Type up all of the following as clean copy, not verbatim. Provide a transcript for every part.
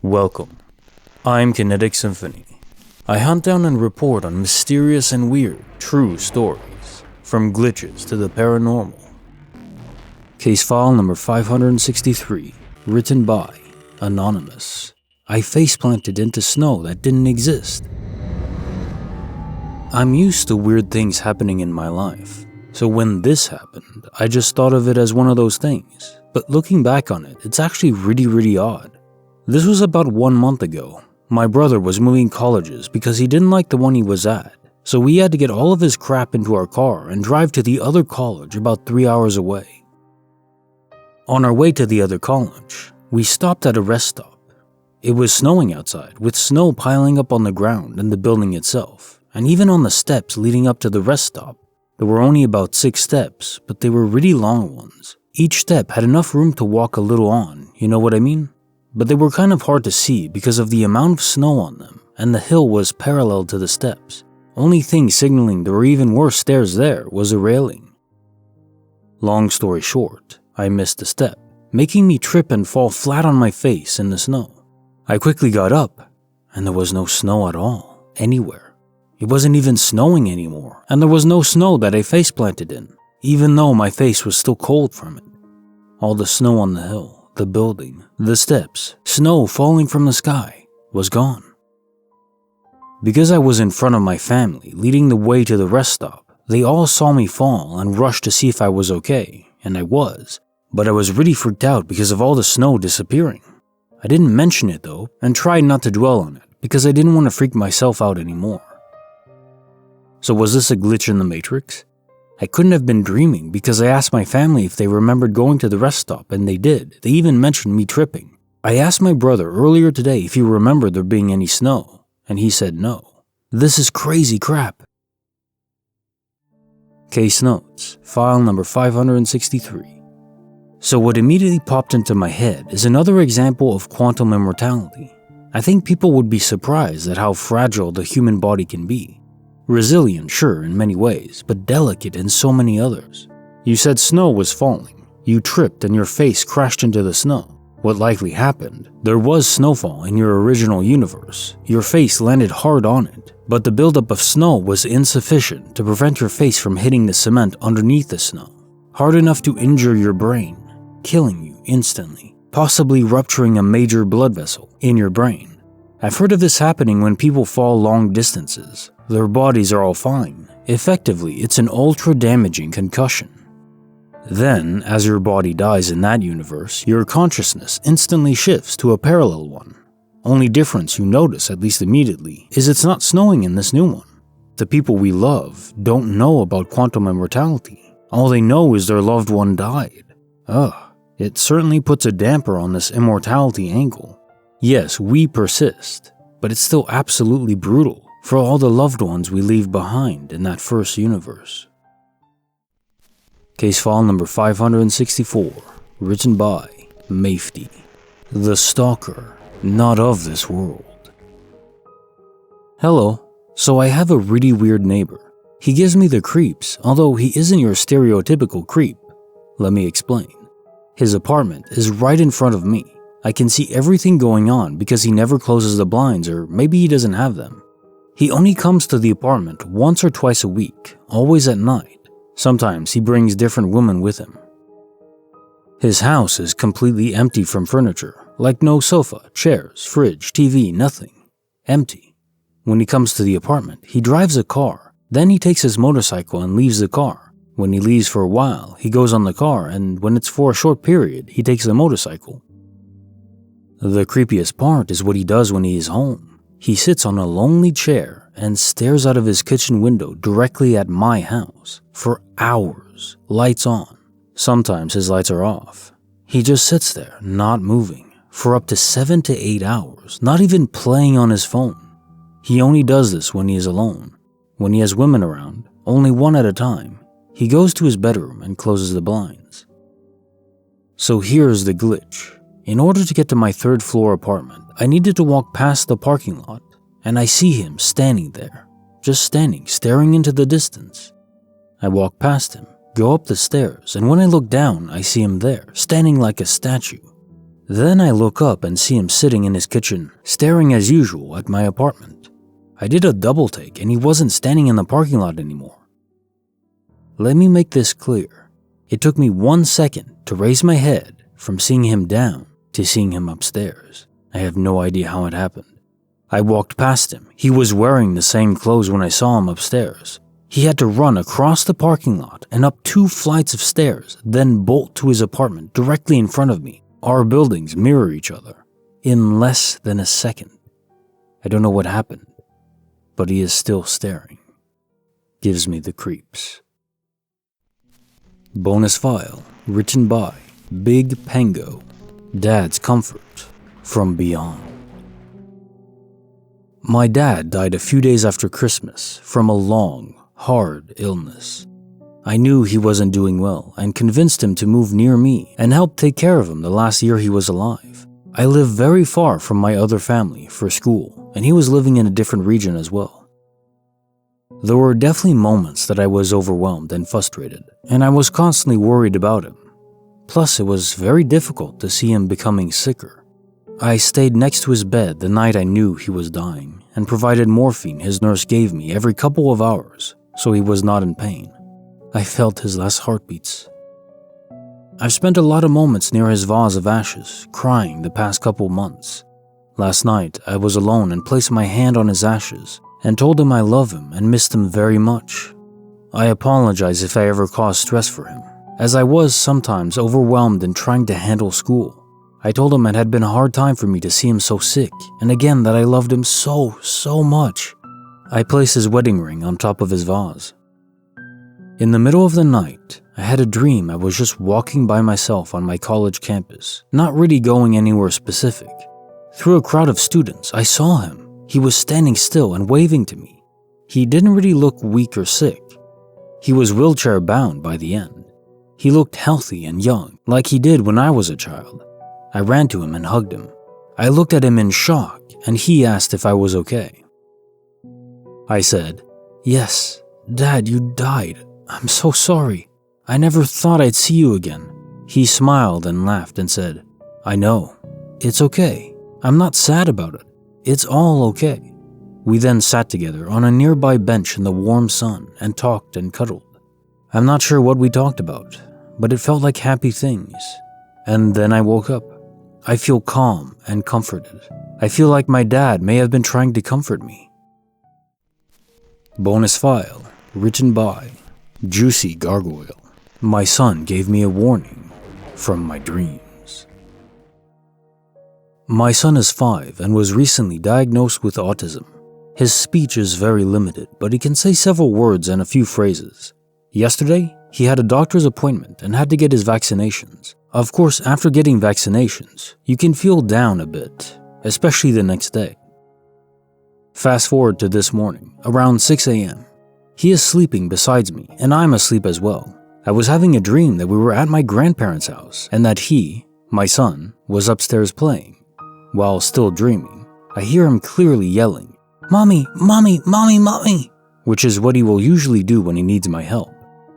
Welcome. I'm Kinetic Symphony. I hunt down and report on mysterious and weird, true stories, from glitches to the paranormal. Case file number 563, written by Anonymous. I faceplanted into snow that didn't exist. I'm used to weird things happening in my life, so when this happened, I just thought of it as one of those things. But looking back on it, it's actually really odd. This was about 1 month ago. My brother was moving colleges because he didn't like the one he was at, so we had to get all of his crap into our car and drive to the other college about 3 hours away. On our way to the other college, we stopped at a rest stop. It was snowing outside, with snow piling up on the ground and the building itself, and even on the steps leading up to the rest stop. There were only about 6 steps, but they were really long ones. Each step had enough room to walk a little on, you know what I mean? But they were kind of hard to see because of the amount of snow on them, and the hill was parallel to the steps. Only thing signaling there were even worse stairs there was a railing. Long story short, I missed a step, making me trip and fall flat on my face in the snow. I quickly got up, and there was no snow at all, anywhere. It wasn't even snowing anymore, and there was no snow that I faceplanted in, even though my face was still cold from it. All the snow on the hill, the building, the steps, snow falling from the sky, was gone. Because I was in front of my family, leading the way to the rest stop, they all saw me fall and rushed to see if I was okay, and I was. But I was really freaked out because of all the snow disappearing. I didn't mention it though, and tried not to dwell on it, because I didn't want to freak myself out anymore. So was this a glitch in the Matrix? I couldn't have been dreaming because I asked my family if they remembered going to the rest stop, and they did. They even mentioned me tripping. I asked my brother earlier today if he remembered there being any snow, and he said no. This is crazy crap. Case notes, file number 563. So what immediately popped into my head is another example of quantum immortality. I think people would be surprised at how fragile the human body can be. Resilient, sure, in many ways, but delicate in so many others. You said snow was falling. You tripped and your face crashed into the snow. What likely happened? There was snowfall in your original universe. Your face landed hard on it, but the buildup of snow was insufficient to prevent your face from hitting the cement underneath the snow. Hard enough to injure your brain, killing you instantly, possibly rupturing a major blood vessel in your brain. I've heard of this happening when people fall long distances. Their bodies are all fine. Effectively, it's an ultra-damaging concussion. Then, as your body dies in that universe, your consciousness instantly shifts to a parallel one. Only difference you notice, at least immediately, is it's not snowing in this new one. The people we love don't know about quantum immortality. All they know is their loved one died. It certainly puts a damper on this immortality angle. Yes, we persist, but it's still absolutely brutal for all the loved ones we leave behind in that first universe. Case file number 564, written by Meiftie. The Stalker, not of this world. Hello, so I have a really weird neighbor. He gives me the creeps, although he isn't your stereotypical creep. Let me explain. His apartment is right in front of me. I can see everything going on because he never closes the blinds, or maybe he doesn't have them. He only comes to the apartment once or twice a week, always at night. Sometimes he brings different women with him. His house is completely empty from furniture, like no sofa, chairs, fridge, TV, nothing. Empty. When he comes to the apartment, he drives a car. Then he takes his motorcycle and leaves the car. When he leaves for a while, he goes on the car, and when it's for a short period, he takes the motorcycle. The creepiest part is what he does when he is home. He sits on a lonely chair and stares out of his kitchen window directly at my house for hours, lights on. Sometimes his lights are off. He just sits there, not moving, for up to 7 to 8 hours, not even playing on his phone. He only does this when he is alone. When he has women around, only one at a time, he goes to his bedroom and closes the blinds. So here's the glitch. In order to get to my 3rd floor apartment, I needed to walk past the parking lot, and I see him standing there, just standing, staring into the distance. I walk past him, go up the stairs, and when I look down, I see him there, standing like a statue. Then I look up and see him sitting in his kitchen, staring as usual at my apartment. I did a double take and he wasn't standing in the parking lot anymore. Let me make this clear. It took me 1 second to raise my head from seeing him down to seeing him upstairs. I have no idea how it happened. I walked past him. He was wearing the same clothes when I saw him upstairs. He had to run across the parking lot and up 2 flights of stairs, then bolt to his apartment directly in front of me. Our buildings mirror each other in less than a second. I don't know what happened, but he is still staring. Gives me the creeps. Bonus file written by Bigpengo. Dad's Comfort from Beyond. My dad died a few days after Christmas from a long, hard illness. I knew he wasn't doing well and convinced him to move near me and help take care of him the last year he was alive. I live very far from my other family for school, and he was living in a different region as well. There were definitely moments that I was overwhelmed and frustrated, and I was constantly worried about him. Plus, it was very difficult to see him becoming sicker. I stayed next to his bed the night I knew he was dying and provided morphine his nurse gave me every couple of hours so he was not in pain. I felt his last heartbeats. I've spent a lot of moments near his vase of ashes, crying the past couple months. Last night, I was alone and placed my hand on his ashes and told him I love him and missed him very much. I apologize if I ever caused stress for him, as I was sometimes overwhelmed in trying to handle school. I told him it had been a hard time for me to see him so sick, and again that I loved him so much. I placed his wedding ring on top of his vase. In the middle of the night, I had a dream I was just walking by myself on my college campus, not really going anywhere specific. Through a crowd of students, I saw him. He was standing still and waving to me. He didn't really look weak or sick. He was wheelchair bound by the end. He looked healthy and young, like he did when I was a child. I ran to him and hugged him. I looked at him in shock, and he asked if I was okay. I said, "Yes, Dad, you died. I'm so sorry. I never thought I'd see you again." He smiled and laughed and said, "I know. It's okay. I'm not sad about it. It's all okay." We then sat together on a nearby bench in the warm sun and talked and cuddled. I'm not sure what we talked about, but it felt like happy things. And then I woke up. I feel calm and comforted. I feel like my dad may have been trying to comfort me. Bonus file written by Juicygargoyle. My son gave me a warning from my dreams. My son is 5 and was recently diagnosed with autism. His speech is very limited, but he can say several words and a few phrases. Yesterday, he had a doctor's appointment and had to get his vaccinations. Of course, after getting vaccinations, you can feel down a bit, especially the next day. Fast forward to this morning, around 6 a.m. He is sleeping beside me, and I'm asleep as well. I was having a dream that we were at my grandparents' house, and that he, my son, was upstairs playing. While still dreaming, I hear him clearly yelling, "Mommy, mommy, mommy, mommy," which is what he will usually do when he needs my help.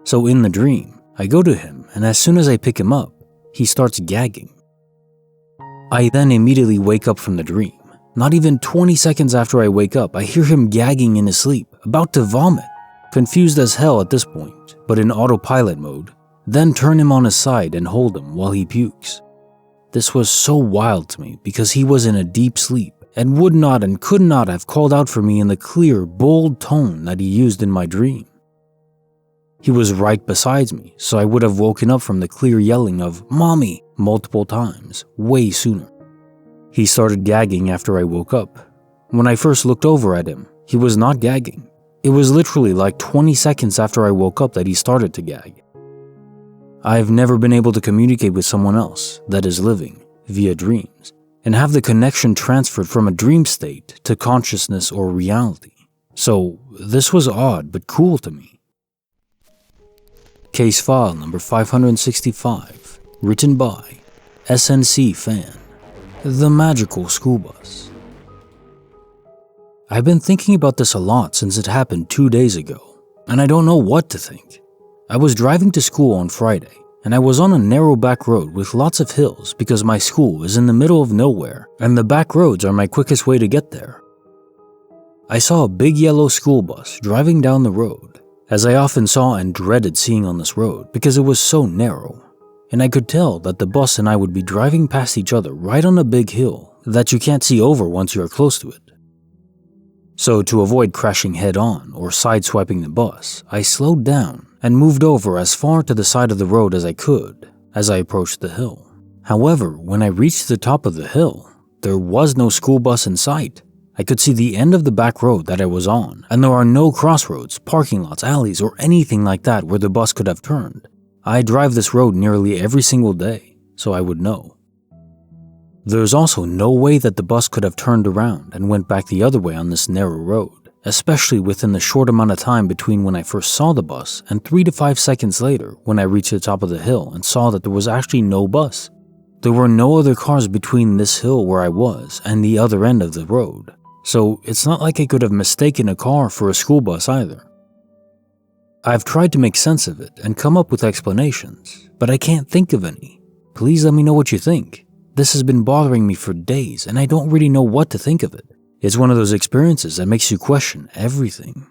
So in the dream, I go to him, and as soon as I pick him up, he starts gagging. I then immediately wake up from the dream. Not even 20 seconds after I wake up, I hear him gagging in his sleep, about to vomit. Confused as hell at this point, but in autopilot mode, then turn him on his side and hold him while he pukes. This was so wild to me because he was in a deep sleep and would not and could not have called out for me in the clear, bold tone that he used in my dream. He was right beside me, so I would have woken up from the clear yelling of "Mommy" multiple times, way sooner. He started gagging after I woke up. When I first looked over at him, he was not gagging. It was literally like 20 seconds after I woke up that he started to gag. I've never been able to communicate with someone else that is living via dreams and have the connection transferred from a dream state to consciousness or reality. So this was odd but cool to me. Case file number 565, written by sncfan. The Magical School Bus. I've been thinking about this a lot since it happened 2 days ago, and I don't know what to think. I was driving to school on Friday. and I was on a narrow back road with lots of hills because my school is in the middle of nowhere and the back roads are my quickest way to get there. I saw a big yellow school bus driving down the road, as I often saw and dreaded seeing on this road because it was so narrow, and I could tell that the bus and I would be driving past each other right on a big hill that you can't see over once you are close to it. So to avoid crashing head-on or sideswiping the bus, I slowed down and moved over as far to the side of the road as I could as I approached the hill. However, when I reached the top of the hill, there was no school bus in sight. I could see the end of the back road that I was on, and there are no crossroads, parking lots, alleys, or anything like that where the bus could have turned. I drive this road nearly every single day, so I would know. There's also no way that the bus could have turned around and went back the other way on this narrow road, especially within the short amount of time between when I first saw the bus and 3 to 5 seconds later when I reached the top of the hill and saw that there was actually no bus. There were no other cars between this hill where I was and the other end of the road, so it's not like I could have mistaken a car for a school bus either. I've tried to make sense of it and come up with explanations, but I can't think of any. Please let me know what you think. This has been bothering me for days and I don't really know what to think of it. It's one of those experiences that makes you question everything.